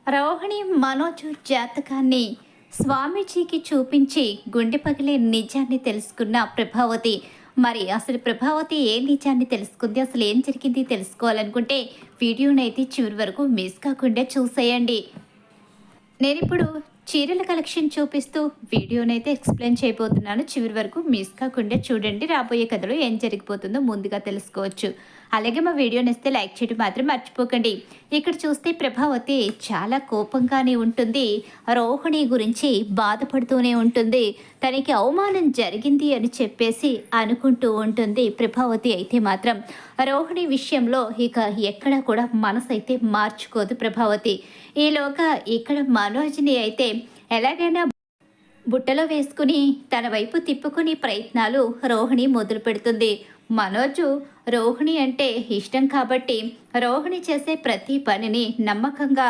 రోహిణి మనోజ్ జాతకాన్ని స్వామీజీకి చూపించి గుండె పగిలే నిజాన్ని తెలుసుకున్న ప్రభావతి. మరి అసలు ప్రభావతి ఏ నిజాన్ని తెలుసుకుంది, అసలు ఏం జరిగింది తెలుసుకోవాలనుకుంటే వీడియోనైతే చివరి వరకు మిస్ కాకుండా చూసేయండి. నేనిప్పుడు చీరల కలెక్షన్ చూపిస్తూ వీడియోనైతే ఎక్స్ప్లెయిన్ చేయబోతున్నాను. చివరి వరకు మిస్ కాకుండా చూడండి. రాబోయే కథలో ఏం జరిగిపోతుందో ముందుగా తెలుసుకోవచ్చు. అలాగే మా వీడియోని ఇస్తే లైక్ చేయడం మాత్రం మర్చిపోకండి. ఇక్కడ చూస్తే ప్రభావతి చాలా కోపంగానే ఉంటుంది. రోహిణి గురించి బాధపడుతూనే ఉంటుంది. తనకి అవమానం జరిగింది అని చెప్పేసి అనుకుంటూ ఉంటుంది. ప్రభావతి అయితే మాత్రం రోహిణి విషయంలో ఇక ఎక్కడ కూడా మనసు అయితే మార్చుకోదు ప్రభావతి. ఈలోగా ఇక్కడ మనోజ్ని అయితే ఎలాగైనా బుట్టలో వేసుకుని తన వైపు తిప్పుకునే ప్రయత్నాలు రోహిణి మొదలు పెడుతుంది. మనోజు రోహిణి అంటే ఇష్టం కాబట్టి రోహిణి చేసే ప్రతి పనిని నమ్మకంగా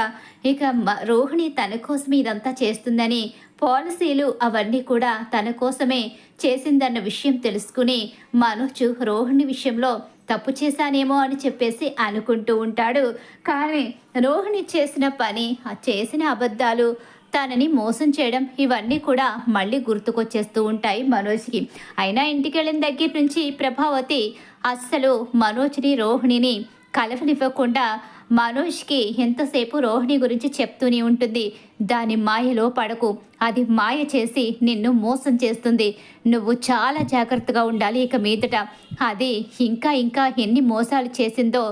ఇక రోహిణి తన కోసం ఇదంతా చేస్తుందని, పాలసీలు అవన్నీ కూడా తన కోసమే చేసిందన్న విషయం తెలుసుకుని మనోజు రోహిణి విషయంలో తప్పు చేశానేమో అని చెప్పేసి అనుకుంటూ ఉంటాడు. కానీ రోహిణి చేసిన పని, చేసిన అబద్ధాలు, తనని మోసం చేయడం ఇవన్నీ కూడా మళ్ళీ గుర్తుకొచ్చేస్తూ ఉంటాయి మనోజ్కి. అయినా ఇంటికి వెళ్ళిన దగ్గర నుంచి ప్రభావతి అస్సలు మనోజ్ని రోహిణిని కలవనివ్వకుండా మనోజ్కి ఎంతసేపు రోహిణి గురించి చెప్తూనే ఉంటుంది. దాని మాయలో పడకు, అది మాయ చేసి నిన్ను మోసం చేస్తుంది. నువ్వు చాలా జాగ్రత్తగా ఉండాలి ఇక మీదట. అది ఇంకా ఇంకా ఎన్ని మోసాలు చేసిందో,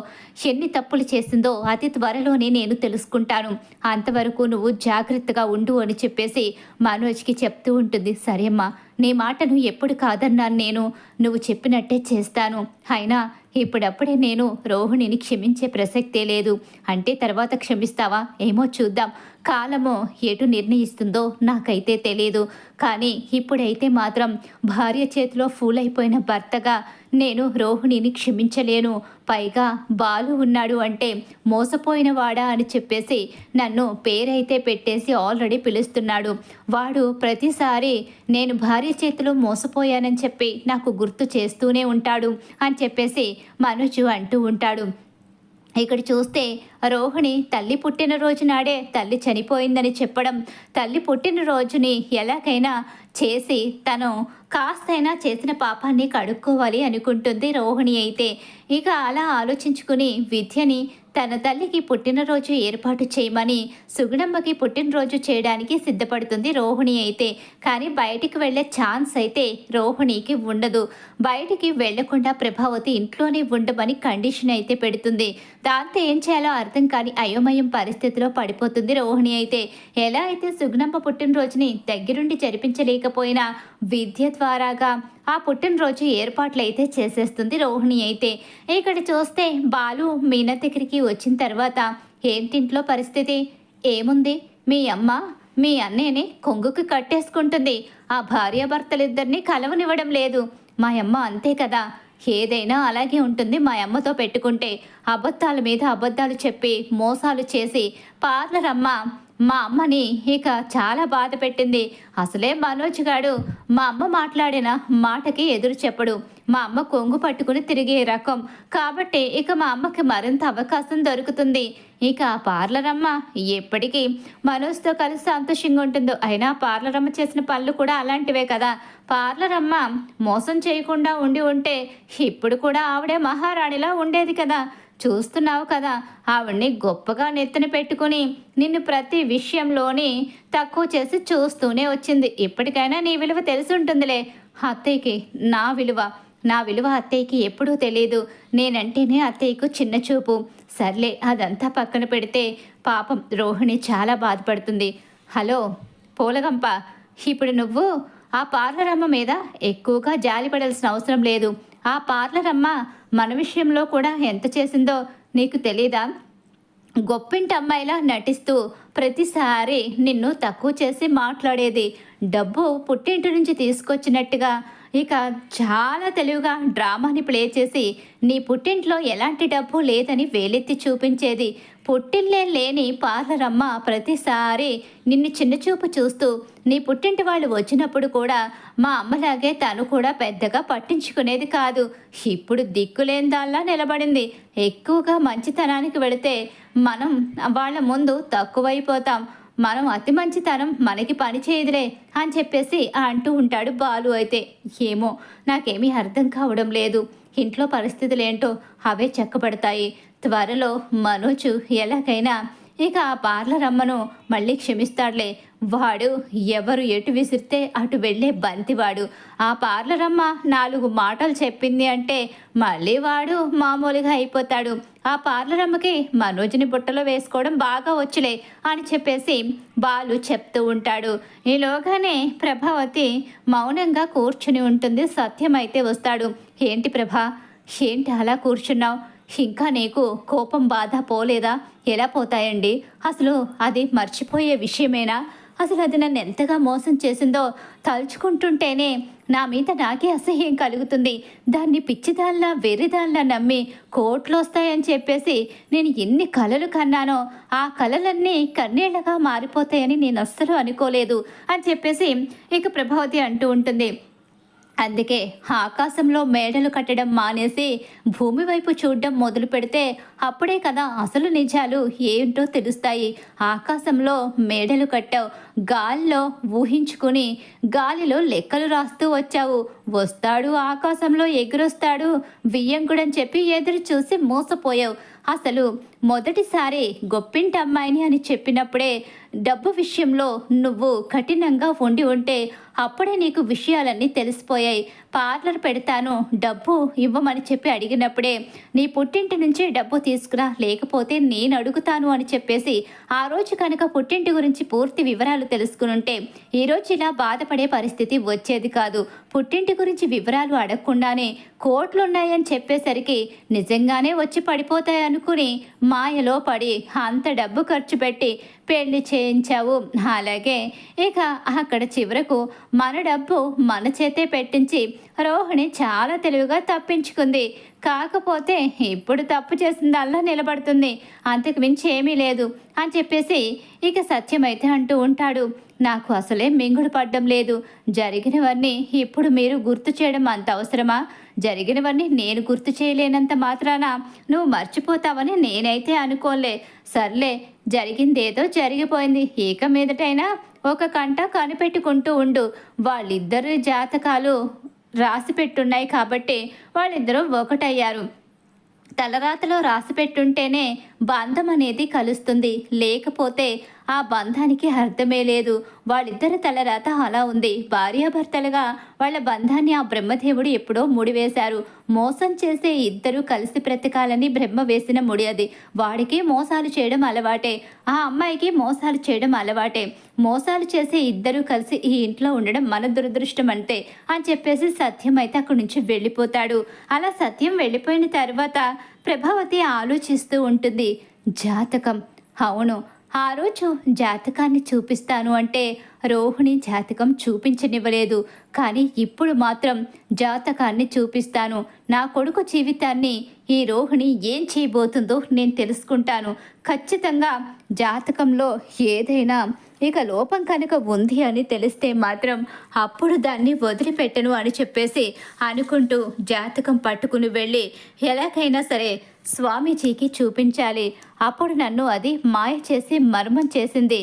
ఎన్ని తప్పులు చేసిందో అతి త్వరలోనే నేను తెలుసుకుంటాను. అంతవరకు నువ్వు జాగ్రత్తగా ఉండు అని చెప్పేసి మనోజ్కి చెప్తూ ఉంటుంది. సరే అమ్మా, నీ మాటను ఎప్పుడు కాదన్నాను నేను, నువ్వు చెప్పినట్టే చేస్తాను. అయినా ఇప్పుడప్పుడే నేను రోహిణిని క్షమించే ప్రసక్తే లేదు. అంటే తర్వాత క్షమిస్తావా ఏమో చూద్దాం. కాలము ఎటు నిర్ణయిస్తుందో నాకైతే తెలియదు. కానీ ఇప్పుడైతే మాత్రం భార్య చేతిలో ఫూల్ అయిపోయిన భర్తగా నేను రోహిణిని క్షమించలేను. పైగా బాలు ఉన్నాడు అంటే మోసపోయిన వాడా అని చెప్పేసి నన్ను పేరైతే పెట్టేసి ఆల్రెడీ పిలుస్తున్నాడు. వాడు ప్రతిసారి నేను భార్య చేతిలో మోసపోయానని చెప్పి నాకు గుర్తు చేస్తూనే ఉంటాడు అని చెప్పేసి మనోజు అంటూ ఉంటాడు. ఇక్కడ చూస్తే రోహిణి తల్లి పుట్టినరోజు నాడే తల్లి చనిపోయిందని చెప్పడం, తల్లి పుట్టినరోజుని ఎలాగైనా చేసి తను కాస్తైనా చేసిన పాపాన్ని కడుక్కోవాలి అనుకుంటుంది రోహిణి అయితే. ఇక అలా ఆలోచించుకుని విద్యని తన తల్లికి పుట్టినరోజు ఏర్పాటు చేయమని సుగుణమ్మకి పుట్టినరోజు చేయడానికి సిద్ధపడుతుంది రోహిణి అయితే. కానీ బయటికి వెళ్ళే ఛాన్స్ అయితే రోహిణికి ఉండదు. బయటికి వెళ్లకుండా ప్రభావతి ఇంట్లోనే ఉండమని కండిషన్ అయితే పెడుతుంది. దాంతో ఏం చేయాలో అర్థం కాని అయోమయం పరిస్థితిలో పడిపోతుంది రోహిణి అయితే. ఎలా అయితే సుగుణమ్మ పుట్టినరోజుని దగ్గరుండి జరిపించలేకపోయినా విద్య ద్వారాగా ఆ పుట్టినరోజు ఏర్పాట్లు అయితే చేసేస్తుంది రోహిణి అయితే. ఇక్కడ చూస్తే బాలు మీనా దగ్గరికి వచ్చిన తర్వాత ఏంటింట్లో పరిస్థితి ఏముంది, మీ అమ్మ మీ అన్నయ్యని కొంగుకి కట్టేసుకుంటుంది. ఆ భార్యాభర్తలిద్దరినీ కలవనివ్వడం లేదు. మా అమ్మ అంతే కదా, ఏదైనా అలాగే ఉంటుంది. మా అమ్మతో పెట్టుకుంటే అబద్ధాల మీద అబద్ధాలు చెప్పి మోసాలు చేసి పార్లర్ అమ్మ మా అమ్మని ఇక చాలా బాధ పెట్టింది. అసలే మనోజ్ గాడు మా అమ్మ మాట్లాడిన మాటకి ఎదురు చెప్పడు. మా అమ్మ కొంగు పట్టుకుని తిరిగే రకం కాబట్టి ఇక మా అమ్మకి మరింత అవకాశం దొరుకుతుంది. ఇక పార్లర్ అమ్మ ఎప్పటికీ మనోజ్తో కలిసి సంతోషంగా ఉంటుందో. అయినా పార్లర్ అమ్మ చేసిన పనులు కూడా అలాంటివే కదా. పార్లర్ అమ్మ మోసం చేయకుండా ఉండి ఉంటే ఇప్పుడు కూడా ఆవిడే మహారాణిలా ఉండేది కదా. చూస్తున్నావు కదా, ఆవిడ్ని గొప్పగా నెత్తిన పెట్టుకుని నిన్ను ప్రతి విషయంలోని తక్కువ చేసి చూస్తూనే వచ్చింది. ఇప్పటికైనా నీ విలువ తెలిసి ఉంటుందిలే. అత్తయ్యకి నా విలువ అత్తయ్యకి ఎప్పుడూ తెలియదు. నేనంటేనే అత్తయ్యకు చిన్న చూపు. సర్లే అదంతా పక్కన పెడితే పాపం రోహిణి చాలా బాధపడుతుంది. హలో పూలగంప, ఇప్పుడు నువ్వు ఆ పార్లర్ అమ్మ మీద ఎక్కువగా జాలిపడాల్సిన అవసరం లేదు. ఆ పార్లర్ అమ్మ మన విషయంలో కూడా ఎంత చేసిందో నీకు తెలీదా? గొప్పింటి అమ్మాయిలా నటిస్తూ ప్రతిసారి నిన్ను తక్కువ చేసి మాట్లాడేది. డబ్బు పుట్టింటి నుంచి తీసుకొచ్చినట్టుగా ఇక చాలా తెలివిగా డ్రామాని ప్లే చేసి నీ పుట్టింట్లో ఎలాంటి డబ్బు లేదని వేలెత్తి చూపించేది. పుట్టిల్లే లేని పార్లరమ్మ ప్రతిసారి నిన్ను చిన్నచూపు చూస్తూ నీ పుట్టింటి వాళ్ళు వచ్చినప్పుడు కూడా మా అమ్మలాగే తను కూడా పెద్దగా పట్టించుకునేది కాదు. ఇప్పుడు దిక్కులేని దానిలా నిలబడింది. ఎక్కువగా మంచితనానికి వెళితే మనం వాళ్ళ ముందు తక్కువైపోతాం. మనం అతి మంచితనం మనకి పని చేయదులే అని చెప్పేసి అంటూ ఉంటాడు బాలు. అయితే ఏమో నాకేమీ అర్థం కావడం లేదు. ఇంట్లో పరిస్థితులేంటో అవే చక్కబడతాయి. త్వరలో మనోజు ఎలాగైనా ఇక ఆ పార్లర్ అమ్మను మళ్ళీ క్షమిస్తాడులే. వాడు ఎవరు ఎటు విసిరితే అటు వెళ్ళే బంతివాడు. ఆ పార్లర్ అమ్మ 4 మాటలు చెప్పింది అంటే మళ్ళీ వాడు మామూలుగా అయిపోతాడు. ఆ పార్లర్ అమ్మకి మనోజ్ని బుట్టలో వేసుకోవడం బాగా వచ్చులే అని చెప్పేసి బాలు చెప్తూ ఉంటాడు. ఈలోగానే ప్రభావతి మౌనంగా కూర్చుని ఉంటుంది. సత్యం అయితే వస్తాడు. ఏంటి ప్రభా, ఏంటి అలా కూర్చున్నావు? ఇంకా నీకు కోపం బాధ పోలేదా? ఎలా పోతాయండి? అసలు అది మర్చిపోయే విషయమేనా? అసలు అది నన్ను ఎంతగా మోసం చేసిందో తలుచుకుంటుంటేనే నా మీద నాకే అసహ్యం కలుగుతుంది. దాన్ని పిచ్చిదాల్లా వెర్రిదాల్లా నమ్మి కోట్లు వస్తాయని చెప్పేసి నేను ఎన్ని కలలు కన్నానో ఆ కలలన్నీ కన్నీళ్లగా మారిపోతాయని నేను అస్సలు అనుకోలేదు అని చెప్పేసి ఇక ప్రభావతి అంటూ ఉంటుంది. అందుకే ఆకాశంలో మేడలు కట్టడం మానేసి భూమి వైపు చూడడం మొదలు పెడితే అప్పుడే కదా అసలు నిజాలు ఏంటో తెలుస్తాయి. ఆకాశంలో మేడలు కట్టావు, గాలిలో ఊహించుకుని గాలిలో లెక్కలు రాస్తూ వచ్చావు. వస్తాడు ఆకాశంలో ఎగురొస్తాడు వియ్యంకుడని చెప్పి ఎదురు చూసి మోసపోయావు. అసలు మొదటిసారి గొప్పింటి అమ్మాయిని అని చెప్పినప్పుడే డబ్బు విషయంలో నువ్వు కఠినంగా ఉండి ఉంటే అప్పుడే నీకు విషయాలన్నీ తెలిసిపోయాయి. పార్లర్ పెడతాను డబ్బు ఇవ్వమని చెప్పి అడిగినప్పుడే నీ పుట్టింటి నుంచి డబ్బు తీసుకురా, లేకపోతే నేను అడుగుతాను అని చెప్పేసి ఆ రోజు కనుక పుట్టింటి గురించి పూర్తి వివరాలు తెలుసుకునుంటే ఈరోజు ఇలా బాధపడే పరిస్థితి వచ్చేది కాదు. పుట్టింటి గురించి వివరాలు అడగకుండానే కోట్లున్నాయని చెప్పేసరికి నిజంగానే వచ్చి పడిపోతాయి అనుకుని మాయలో పడి అంత డబ్బు ఖర్చు పెట్టి పెళ్లి చేయించావు. అలాగే ఇక అక్కడ చివరకు మన డబ్బు మన చేతే పెట్టించి రోహిణి చాలా తెలివిగా తప్పించుకుంది. కాకపోతే ఇప్పుడు తప్పు చేసిందల్లా నిలబడుతుంది, అంతకు మించి ఏమీ లేదు అని చెప్పేసి ఇక సత్యమైతే అంటూ ఉంటాడు. నాకు అసలే మింగుడు పడ్డం లేదు. జరిగినవన్నీ ఇప్పుడు మీరు గుర్తు చేయడం అంత అవసరమా? జరిగినవన్నీ నేను గుర్తు చేయలేనంత మాత్రాన నువ్వు మర్చిపోతావని నేనైతే అనుకోలే. సర్లే, జరిగిందేదో జరిగిపోయింది. ఇక మీదటైనా ఒక కంట కనిపెట్టుకుంటూ ఉండు. వాళ్ళిద్దరి జాతకాలు రాసి పెట్టున్నాయి కాబట్టి వాళ్ళిద్దరూ ఒకటయ్యారు. తలరాతలో రాసి పెట్టుంటేనే బంధం అనేది కలుస్తుంది, లేకపోతే ఆ బంధానికి అర్థమే లేదు. వాళ్ళిద్దరి తలరాత అలా ఉంది. భార్యాభర్తలుగా వాళ్ళ బంధాన్ని ఆ బ్రహ్మదేవుడు ఎప్పుడో ముడివేశారు. మోసం చేసే ఇద్దరు కలిసి బ్రతకాలని బ్రహ్మ వేసిన ముడి అది. వాడికి మోసాలు చేయడం అలవాటే, ఆ అమ్మాయికి మోసాలు చేయడం అలవాటే. మోసాలు చేసే ఇద్దరు కలిసి ఈ ఇంట్లో ఉండడం మన దురదృష్టం అంతే అని చెప్పేసి సత్యం అయితే అక్కడి నుంచి వెళ్ళిపోతాడు. అలా సత్యం వెళ్ళిపోయిన తర్వాత ప్రభావతి ఆలోచిస్తూ ఉంటుంది. జాతకం, అవును, ఆ రోజు జాతకాన్ని చూపిస్తాను అంటే రోహిణి జాతకం చూపించనివ్వలేదు. కానీ ఇప్పుడు మాత్రం జాతకాన్ని చూపిస్తాను. నా కొడుకు జీవితాన్ని ఈ రోహిణి ఏం చేయబోతుందో నేను తెలుసుకుంటాను. ఖచ్చితంగా జాతకంలో ఏదైనా ఇక లోపం కనుక ఉంది అని తెలిస్తే మాత్రం అప్పుడు దాన్ని వదిలిపెట్టను అని చెప్పేసి అనుకుంటూ జాతకం పట్టుకుని వెళ్ళి ఎలాగైనా సరే స్వామీజీకి చూపించాలి. అప్పుడు నన్ను అది మాయ చేసి మర్మం చేసింది.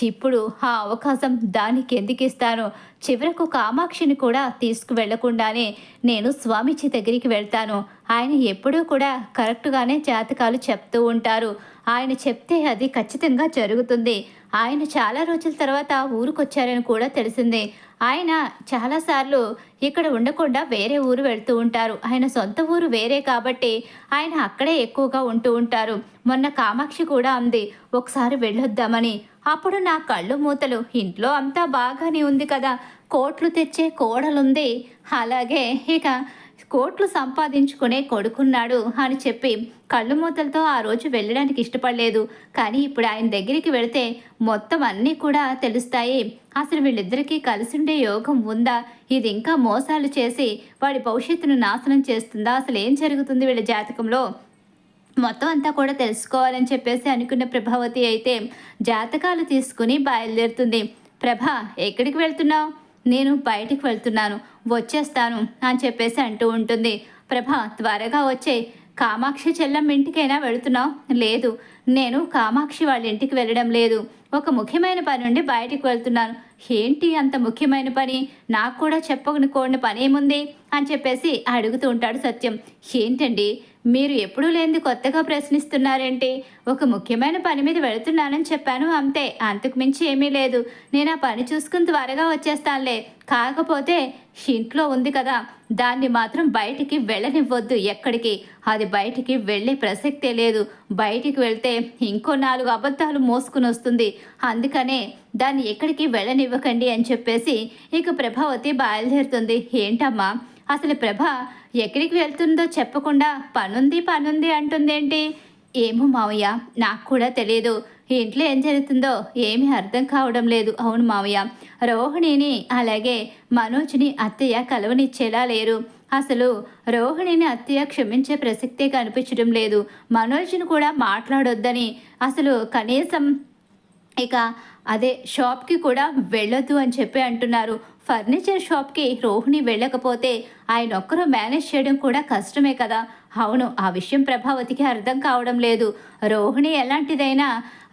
ఇప్పుడు ఆ అవకాశం దానికి ఎందుకు ఇస్తాను? చివరకు కామాక్షిని కూడా తీసుకువెళ్లకుండానే నేను స్వామీజీ దగ్గరికి వెళ్తాను. ఆయన ఎప్పుడూ కూడా కరెక్ట్గానే జాతకాలు చెప్తూ ఉంటారు. ఆయన చెప్తే అది ఖచ్చితంగా జరుగుతుంది. ఆయన చాలా రోజుల తర్వాత ఊరుకొచ్చారని కూడా తెలిసింది. ఆయన చాలాసార్లు ఇక్కడ ఉండకుండా వేరే ఊరు వెళ్తూ ఉంటారు. ఆయన సొంత ఊరు వేరే కాబట్టి ఆయన అక్కడే ఎక్కువగా ఉంటూ ఉంటారు. మొన్న కామాక్షి కూడా అంది ఒకసారి వెళ్ళొద్దామని. అప్పుడు నా కళ్ళు మూతలు. ఇంట్లో అంతా బాగానే ఉంది కదా, కోట్లు తెచ్చే కోడలుంది, అలాగే ఇక కోట్లు సంపాదించుకునే కొడుకున్నాడు అని చెప్పి కళ్ళు మూతలతో ఆ రోజు వెళ్ళడానికి ఇష్టపడలేదు. కానీ ఇప్పుడు ఆయన దగ్గరికి వెళితే మొత్తం అన్నీ కూడా తెలుస్తాయి. అసలు వీళ్ళిద్దరికీ కలిసిండే యోగం ఉందా? ఇది ఇంకా మోసాలు చేసి వాడి భవిష్యత్తును నాశనం చేస్తుందా? అసలు ఏం జరుగుతుంది వీళ్ళ జాతకంలో మొత్తం అంతా కూడా తెలుసుకోవాలని చెప్పేసి అనుకున్న ప్రభావతి అయితే జాతకాలు తీసుకుని బయలుదేరుతుంది. ప్రభ, ఎక్కడికి వెళ్తున్నావు? నేను బయటికి వెళ్తున్నాను, వచ్చేస్తాను అని చెప్పేసి అంటూ ఉంటుంది. ప్రభ, త్వరగా వచ్చేయ్. కామాక్షి చెల్లమ్మ ఇంటికైనా వెళుతున్నావు? లేదు, నేను కామాక్షి వాళ్ళ ఇంటికి వెళ్ళడం లేదు. ఒక ముఖ్యమైన పని నుండి బయటికి వెళ్తున్నాను. ఏంటి అంత ముఖ్యమైన పని? నాకు కూడా చెప్పనుకోండి, పని ఏముంది అని చెప్పేసి అడుగుతూ ఉంటాడు సత్యం. ఏంటండి మీరు ఎప్పుడూ లేనిది కొత్తగా ప్రశ్నిస్తున్నారేంటి? ఒక ముఖ్యమైన పని మీద వెళుతున్నానని చెప్పాను అంతే, అంతకు మించి ఏమీ లేదు. నేను ఆ పని చూసుకుని త్వరగా వచ్చేస్తానులే. కాకపోతే ఇంట్లో ఉంది కదా, దాన్ని మాత్రం బయటికి వెళ్ళనివ్వద్దు ఎక్కడికి. అది బయటికి వెళ్ళే ప్రసక్తే లేదు. బయటికి వెళ్తే ఇంకో 4 అబద్ధాలు మోసుకుని వస్తుంది. అందుకనే దాన్ని ఎక్కడికి వెళ్ళనివ్వకండి అని చెప్పేసి ఇక ప్రభావతి బయలుదేరుతుంది. ఏంటమ్మా అసలు ప్రభ ఎక్కడికి వెళ్తుందో చెప్పకుండా పనుంది అంటుందేంటి? ఏమో మావయ్య, నాకు కూడా తెలియదు. ఇంట్లో ఏం జరుగుతుందో ఏమీ అర్థం కావడం లేదు. అవును మావయ్య, రోహిణిని అలాగే మనోజ్ని అత్తయ్య కలవనిచ్చేలా లేరు. అసలు రోహిణిని అత్తయ్య క్షమించే ప్రసక్తే కనిపించడం లేదు. మనోజ్ని కూడా మాట్లాడొద్దని అసలు కనీసం ఇక అదే షాప్కి కూడా వెళ్ళొద్దు అని చెప్పి అంటున్నారు. ఫర్నిచర్ షాప్కి రోహిణి వెళ్ళకపోతే ఆయన ఒక్కరూ మేనేజ్ చేయడం కూడా కష్టమే కదా. అవును, ఆ విషయం ప్రభావతికి అర్థం కావడం లేదు. రోహిణి ఎలాంటిదైనా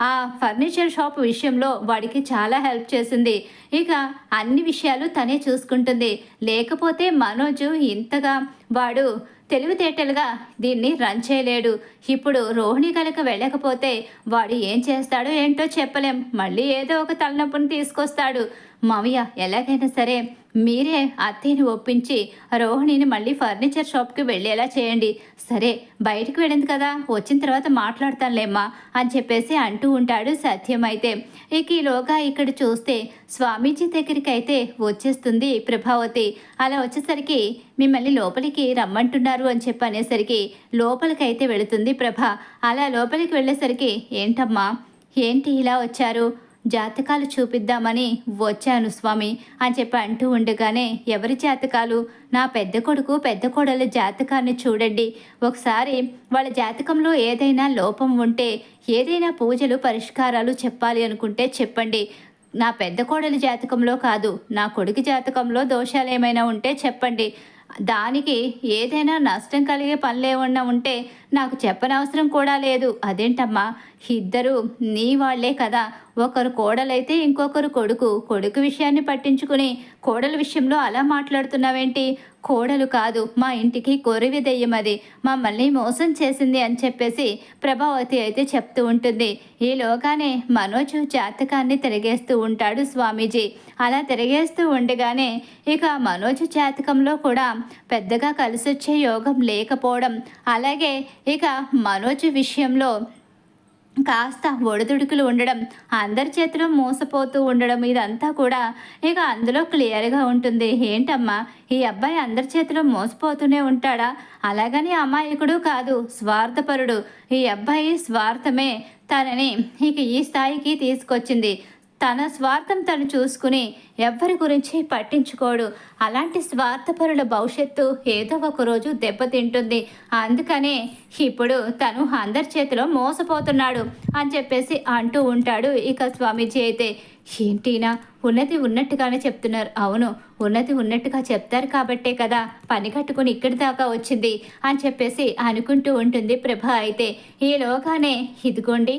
ఆ ఫర్నిచర్ షాప్ విషయంలో వాడికి చాలా హెల్ప్ చేసింది. ఇక అన్ని విషయాలు తనే చూసుకుంటుంది. లేకపోతే మనోజు ఇంతగా వాడు తెలివితేటలుగా దీన్ని రన్ చేయలేడు. ఇప్పుడు రోహిణి కనుక వెళ్ళకపోతే వాడు ఏం చేస్తాడో ఏంటో చెప్పలేం. మళ్ళీ ఏదో ఒక తలనొప్పిని తీసుకొస్తాడు. మావయ్య, ఎలాగైనా సరే మీరే అత్తయ్యని ఒప్పించి రోహిణిని మళ్ళీ ఫర్నిచర్ షాప్కి వెళ్ళేలా చేయండి. సరే, బయటికి వెళ్ళింది కదా, వచ్చిన తర్వాత మాట్లాడతానులేమ్మా అని చెప్పేసి అంటూ ఉంటాడు సత్యం. అయితే ఇక ఈలోగా ఇక్కడ చూస్తే స్వామీజీ దగ్గరికి అయితే వచ్చేస్తుంది ప్రభావతి. అలా వచ్చేసరికి మిమ్మల్ని లోపలికి రమ్మంటున్నారు అని చెప్పి అనేసరికి లోపలికైతే వెళుతుంది ప్రభ. అలా లోపలికి వెళ్ళేసరికి ఏంటమ్మా, ఏంటి ఇలా వచ్చారు? జాతకాలు చూపిద్దామని వచ్చాను స్వామి అని చెప్పి అంటూ ఉండగానే, ఎవరి జాతకాలు? నా పెద్ద కొడుకు పెద్ద కోడల జాతకాన్ని చూడండి. ఒకసారి వాళ్ళ జాతకంలో ఏదైనా లోపం ఉంటే, ఏదైనా పూజలు పరిష్కారాలు చెప్పాలి అనుకుంటే చెప్పండి. నా పెద్ద కోడలి జాతకంలో కాదు, నా కొడుకు జాతకంలో దోషాలు ఏమైనా ఉంటే చెప్పండి. దానికి ఏదైనా నష్టం కలిగే పనులు ఏమన్నా ఉంటే నాకు చెప్పనవసరం కూడా లేదు. అదేంటమ్మా, ఇద్దరు నీ వాళ్లే కదా. ఒకరు కోడలైతే ఇంకొకరు కొడుకు. కొడుకు విషయాన్ని పట్టించుకుని కోడల విషయంలో అలా మాట్లాడుతున్నావేంటి? కోడలు కాదు, మా ఇంటికి కొరివి దెయ్యం, అది మమ్మల్ని మోసం చేసింది అని చెప్పేసి ప్రభావతి అయితే చెప్తూ ఉంటుంది. ఈలోగానే మనోజు జాతకాన్ని తిరిగేస్తూ ఉంటాడు స్వామీజీ. అలా తిరిగేస్తూ ఉండగానే ఇక మనోజు జాతకంలో కూడా పెద్దగా కలిసొచ్చే యోగం లేకపోవడం, అలాగే ఇక మనోజు విషయంలో కాస్త ఒడిదుడుకులు ఉండడం, అందరి చేతిలో మోసపోతూ ఉండడం, ఇదంతా కూడా ఇక అందులో క్లియర్గా ఉంటుంది. ఏంటమ్మా, ఈ అబ్బాయి అందరి చేతిలో మోసపోతూనే ఉంటాడా? అలాగని అమాయకుడు కాదు, స్వార్థపరుడు. ఈ అబ్బాయి స్వార్థమే తనని ఇక ఈ స్థాయికి తీసుకొచ్చింది. తన స్వార్థం తను చూసుకుని ఎవ్వరి గురించి పట్టించుకోడు. అలాంటి స్వార్థపరుల భవిష్యత్తు ఏదో ఒక రోజు దెబ్బతింటుంది. అందుకనే ఇప్పుడు తను అందరి చేతిలో మోసపోతున్నాడు అని చెప్పేసి అంటూ ఉంటాడు ఇక స్వామీజీ. అయితే ఏంటినా ఉన్నది ఉన్నట్టుగానే చెప్తున్నారు. అవును, ఉన్నది ఉన్నట్టుగా చెప్తారు కాబట్టే కదా పని కట్టుకుని ఇక్కడి దాకా వచ్చింది అని చెప్పేసి అనుకుంటూ ఉంటుంది ప్రభ. అయితే ఈలోగానే ఇదిగోండి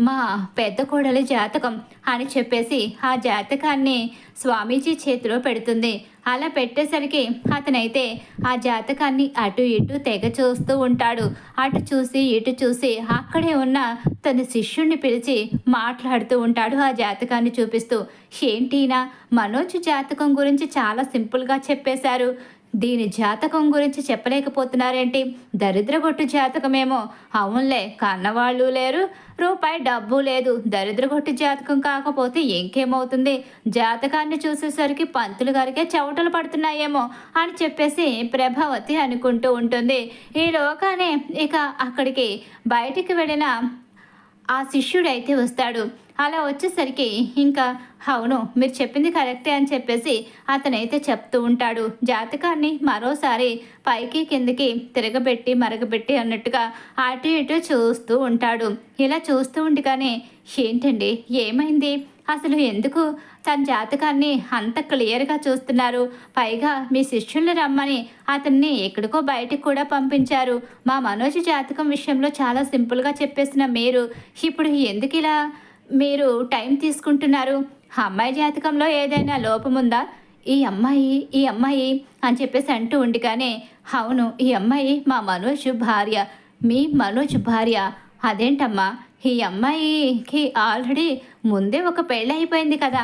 మా పెద్ద కోడలి జాతకం అని చెప్పేసి ఆ జాతకాన్ని స్వామీజీ చేతిలో పెడుతుంది. అలా పెట్టేసరికి అతనైతే ఆ జాతకాన్ని అటు ఇటు తెగ చూస్తూ ఉంటాడు. అటు చూసి ఇటు చూసి అక్కడే ఉన్న తన శిష్యుణ్ణి పిలిచి మాట్లాడుతూ ఉంటాడు ఆ జాతకాన్ని చూపిస్తూ. ఏంటినా, మనోజ్ జాతకం గురించి చాలా సింపుల్గా చెప్పేశారు, దీని జాతకం గురించి చెప్పలేకపోతున్నారేంటి? దరిద్రగొట్టు జాతకమేమో. అవునులే, కన్నవాళ్ళు లేరు, రూపాయి డబ్బు లేదు. దరిద్రగొట్టు జాతకం కాకపోతే ఇంకేమవుతుంది? జాతకాన్ని చూసేసరికి పంతులు గారికే చెవటలు పడుతున్నాయేమో అని చెప్పేసి ప్రభావతి అనుకుంటూ ఉంటుంది. ఈలోగానే ఇక అక్కడికి బయటికి వెళ్ళిన ఆ శిష్యుడైతే వస్తాడు. అలా వచ్చేసరికి ఇంకా అవును మీరు చెప్పింది కరెక్టే అని చెప్పేసి అతనైతే చెప్తూ ఉంటాడు. జాతకాన్ని మరోసారి పైకి కిందకి తిరగబెట్టి మరగబెట్టి అన్నట్టుగా అటు ఇటు చూస్తూ ఉంటాడు. ఇలా చూస్తూ ఉండగానే ఏంటండి ఏమైంది? అసలు ఎందుకు తన జాతకాన్ని అంత క్లియర్‌గా చూస్తున్నారు? పైగా మీ శిష్యుల్ని రమ్మని అతన్ని ఎక్కడికో బయటికి కూడా పంపించారు. మా మనోజ్ జాతకం విషయంలో చాలా సింపుల్‌గా చెప్పేసిన మీరు, ఇప్పుడు ఎందుకిలా మీరు టైం తీసుకుంటున్నారు? ఆ అమ్మాయి జాతకంలో ఏదైనా లోపముందా? ఈ అమ్మాయి అని చెప్పేసి అంటూ ఉండగానే, అవును ఈ అమ్మాయి మా మనోజ్ భార్య. మీ మనోజ్ భార్య? అదేంటమ్మా? ఈ అమ్మాయికి ఆల్రెడీ ముందే ఒక పెళ్ళయిపోయింది కదా!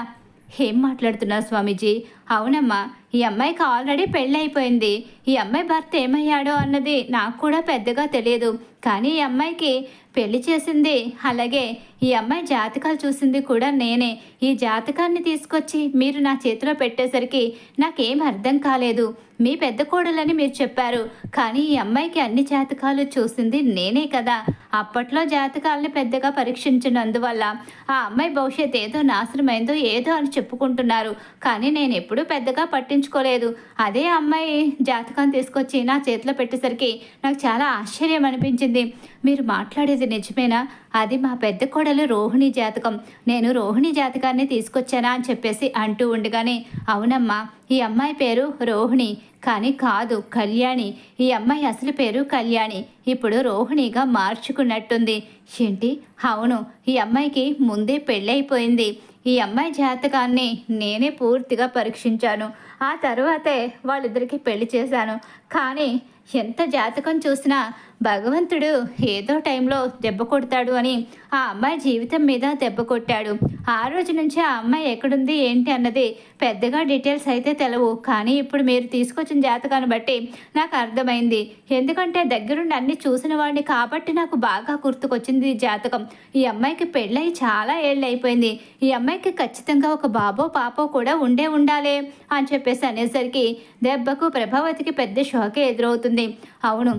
ఏం మాట్లాడుతున్నారు స్వామీజీ? అవునమ్మా ఈ అమ్మాయికి ఆల్రెడీ పెళ్ళయిపోయింది. ఈ అమ్మాయి భర్త ఏమయ్యాడో అన్నది నాకు కూడా పెద్దగా తెలియదు. కానీ ఈ అమ్మాయికి పెళ్లి చేసింది, అలాగే ఈ అమ్మాయి జాతకాలు చూసింది కూడా నేనే. ఈ జాతకాన్ని తీసుకొచ్చి మీరు నా చేతిలో పెట్టేసరికి నాకేం అర్థం కాలేదు. మీ పెద్ద కోడలని మీరు చెప్పారు, కానీ ఈ అమ్మాయికి అన్ని జాతకాలు చూసింది నేనే కదా! అప్పట్లో జాతకాలని పెద్దగా పరీక్షించినందువల్ల ఆ అమ్మాయి భవిష్యత్తు ఏదో నాశనమైందో ఏదో అని చెప్పుకుంటున్నారు. కానీ నేనెప్పుడూ పెద్దగా పట్టించుకోలేదు. అదే అమ్మాయి జాతకాన్ని తీసుకొచ్చి నా చేతిలో పెట్టేసరికి నాకు చాలా ఆశ్చర్యం అనిపించింది. మీరు మాట్లాడేది నిజమేనా? అది మా పెద్ద కోడలు రోహిణి జాతకం. నేను రోహిణి జాతకాన్ని తీసుకొచ్చానా అని చెప్పేసి అంటూ ఉండగానే, అవునమ్మా ఈ అమ్మాయి పేరు రోహిణి కానీ కాదు కళ్యాణి. ఈ అమ్మాయి అసలు పేరు కళ్యాణి. ఇప్పుడు రోహిణిగా మార్చుకున్నట్టుంది. ఏంటి? అవును ఈ అమ్మాయికి ముందే పెళ్ళైపోయింది. ఈ అమ్మాయి జాతకాన్ని నేనే పూర్తిగా పరీక్షించాను. ఆ తర్వాతే వాళ్ళిద్దరికీ పెళ్లి చేశాను. కానీ ఎంత జాతకం చూసినా భగవంతుడు ఏదో టైంలో దెబ్బ కొడతాడు అని ఆ అమ్మాయి జీవితం మీద దెబ్బ కొట్టాడు. ఆ రోజు నుంచి ఆ అమ్మాయి ఎక్కడుంది ఏంటి అన్నది పెద్దగా డీటెయిల్స్ అయితే తెలవు. కానీ ఇప్పుడు మీరు తీసుకొచ్చిన జాతకాన్ని బట్టి నాకు అర్థమైంది. ఎందుకంటే దగ్గరుండి అన్నీ చూసిన వాడిని కాబట్టి నాకు బాగా గుర్తుకొచ్చింది ఈ జాతకం. ఈ అమ్మాయికి పెళ్ళై చాలా ఏళ్ళు అయిపోయింది. ఈ అమ్మాయికి ఖచ్చితంగా ఒక బాబో పాపో కూడా ఉండాలి అని చెప్పేసి అనేసరికి దెబ్బకు ప్రభావతికి పెద్ద షాకే ఎదురవుతుంది. అవును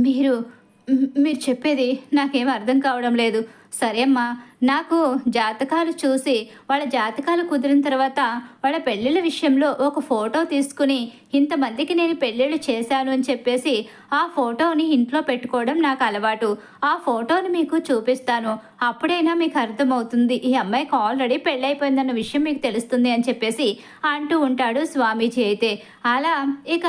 మీరు మీరు చెప్పేది నాకేం అర్థం కావడం లేదు. సరే అమ్మా నాకు జాతకాలు చూసి వాళ్ళ జాతకాలు కుదిరిన తర్వాత వాళ్ళ పెళ్ళిళ్ళ విషయంలో ఒక ఫోటో తీసుకుని ఇంతమందికి నేను పెళ్ళిళ్ళు చేశాను అని చెప్పేసి ఆ ఫోటోని ఇంట్లో పెట్టుకోవడం నాకు అలవాటు. ఆ ఫోటోని మీకు చూపిస్తాను. అప్పుడైనా మీకు అర్థమవుతుంది ఈ అమ్మాయికి ఆల్రెడీ పెళ్ళైపోయిందన్న విషయం మీకు తెలుస్తుంది అని చెప్పేసి అంటూ ఉంటాడు స్వామీజీ. అయితే అలా ఇక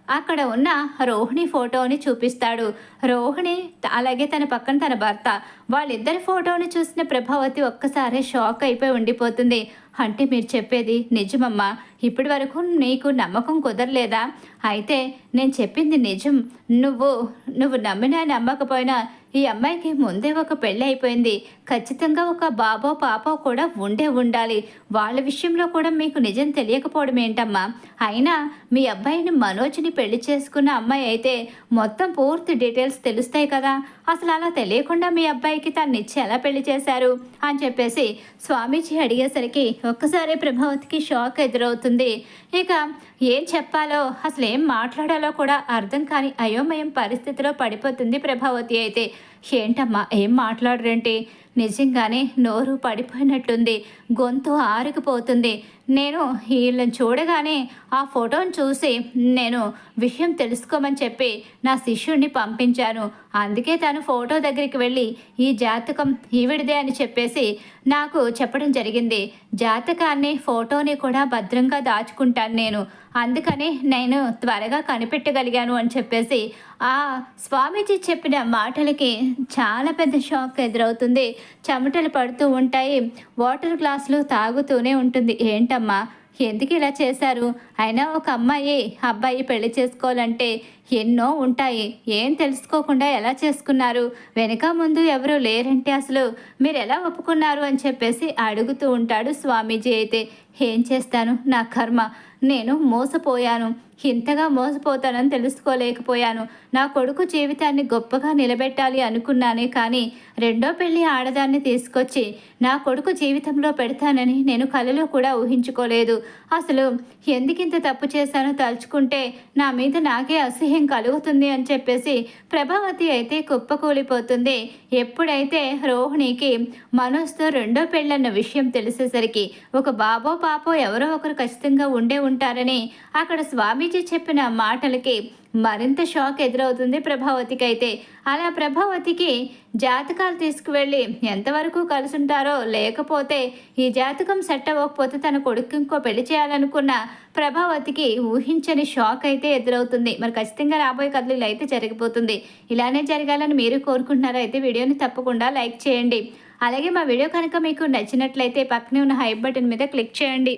అక్కడ ఉన్న రోహిణి ఫోటోని చూపిస్తాడు. రోహిణి అలాగే తన పక్కన తన భర్త వాళ్ళిద్దరి ఫోటోని చూసిన ప్రభావతి ఒక్కసారి షాక్ అయిపోయి ఉండిపోతుంది. అంటే మీరు చెప్పేది నిజమమ్మా? ఇప్పటి వరకు నీకు నమ్మకం కుదరలేదా? అయితే నేను చెప్పింది నిజం. నువ్వు నమ్మినా నమ్మకపోయినా ఈ అమ్మాయికి ముందే ఒక పెళ్ళి అయిపోయింది. ఖచ్చితంగా ఒక బాబో పాపో కూడా ఉండాలి. వాళ్ళ విషయంలో కూడా మీకు నిజం తెలియకపోవడం ఏంటమ్మా? అయినా మీ అబ్బాయిని మనోజ్ని పెళ్లి చేసుకున్న అమ్మాయి అయితే మొత్తం పూర్తి డీటెయిల్స్ తెలుస్తాయి కదా. అసలు అలా తెలియకుండా మీ అబ్బాయికి తన్నిచ్చి ఎలా పెళ్లి చేశారు అని చెప్పేసి స్వామీజీ అడిగేసరికి ఒక్కసారి ప్రభావతికి షాక్ ఎదురవుతుంది. ఇక ఏం చెప్పాలో అసలు ఏం మాట్లాడాలో కూడా అర్థం కాని అయోమయం పరిస్థితిలో పడిపోతుంది ప్రభావతి. అయితే ఏంటమ్మా ఏం మాట్లాడరేంటి? నిజంగానే నోరు పడిపోయినట్టుంది, గొంతు ఆరుకుపోతుంది. నేను వీళ్ళని చూడగానే ఆ ఫోటోని చూసి నేను విషయం తెలుసుకోమని చెప్పి నా శిష్యుడిని పంపించాను. అందుకే తను ఫోటో దగ్గరికి వెళ్ళి ఈ జాతకం ఈవిడిదే అని చెప్పేసి నాకు చెప్పడం జరిగింది. జాతకాన్ని ఫోటోని కూడా భద్రంగా దాచుకుంటాను నేను, అందుకని నేను త్వరగా కనిపెట్టగలిగాను అని చెప్పేసి ఆ స్వామీజీ చెప్పిన మాటలకి చాలా పెద్ద షాక్ ఎదురవుతుంది. చెమటలు పడుతూ ఉంటాయి. వాటర్ గ్లాసులు తాగుతూనే ఉంటుంది. ఏంటమ్మా ఎందుకు ఇలా చేశారు? అయినా ఒక అబ్బాయి పెళ్లి చేసుకోవాలంటే ఎన్నో ఉంటాయి. ఏం తెలుసుకోకుండా ఎలా చేసుకున్నారు? వెనక ముందు ఎవరు లేరంటే అసలు మీరు ఎలా ఒప్పుకున్నారు అని చెప్పేసి అడుగుతూ ఉంటాడు స్వామీజీ. అయితే ఏం చేస్తాను, నా కర్మ. నేను మోసపోయాను. ఇంతగా మోసపోతానని తెలుసుకోలేకపోయాను. నా కొడుకు జీవితాన్ని గొప్పగా నిలబెట్టాలి అనుకున్నానే కానీ రెండో పెళ్లి ఆడదాన్ని తీసుకొచ్చి నా కొడుకు జీవితంలో పెడతానని నేను కలలో కూడా ఊహించుకోలేదు. అసలు ఎందుకింత ఇంత తప్పు చేశానో తలుచుకుంటే నా మీద నాకే అసహ్యం కలుగుతుంది అని చెప్పేసి ప్రభావతి అయితే కుప్పకూలిపోతుంది. ఎప్పుడైతే రోహిణికి మనోజ్తో రెండో పెళ్ళన్న విషయం తెలిసేసరికి ఒక బాబో పాపో ఎవరో ఒకరు ఖచ్చితంగా ఉండే ఉంటారని అక్కడ స్వామీజీ చెప్పిన మాటలకి మరింత షాక్ ఎదురవుతుంది ప్రభావతికి. అయితే అలా ప్రభావతికి జాతకాలు తీసుకువెళ్ళి ఎంతవరకు కలుసుంటారో, లేకపోతే ఈ జాతకం సెట్ అవ్వకపోతే తన కొడుకు ఇంకో పెళ్లి చేయాలనుకున్న ప్రభావతికి ఊహించని షాక్ అయితే ఎదురవుతుంది. మరి ఖచ్చితంగా రాబోయే కథలు ఇలా అయితే జరిగిపోతుంది. ఇలానే జరగాలని మీరు కోరుకుంటున్నారా? అయితే వీడియోని తప్పకుండా లైక్ చేయండి. అలాగే మా వీడియో కనుక మీకు నచ్చినట్లయితే పక్కనే ఉన్న హైప్ బటన్ మీద క్లిక్ చేయండి.